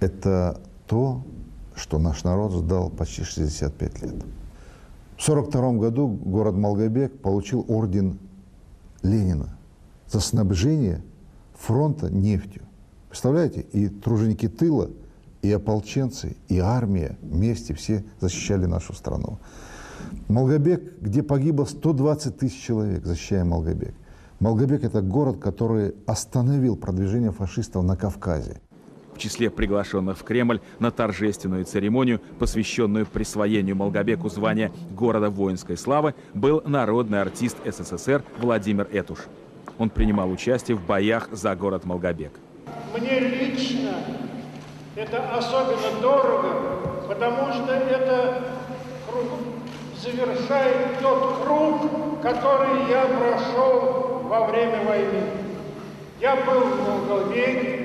Это то, что наш народ ждал почти 65 лет. В 1942 году город Малгобек получил орден Ленина за снабжение фронта нефтью. Представляете? И труженики тыла, и ополченцы, и армия вместе все защищали нашу страну. Малгобек, где погибло 120 тысяч человек, защищая Малгобек. Малгобек – это город, который остановил продвижение фашистов на Кавказе. В числе приглашенных в Кремль на торжественную церемонию, посвященную присвоению Малгобеку звания города воинской славы, был народный артист СССР Владимир Этуш. Он принимал участие в боях за город Малгобек. Мне лично это особенно дорого, потому что это завершает тот круг, который я прошел во время войны. Я был в Малгобеке,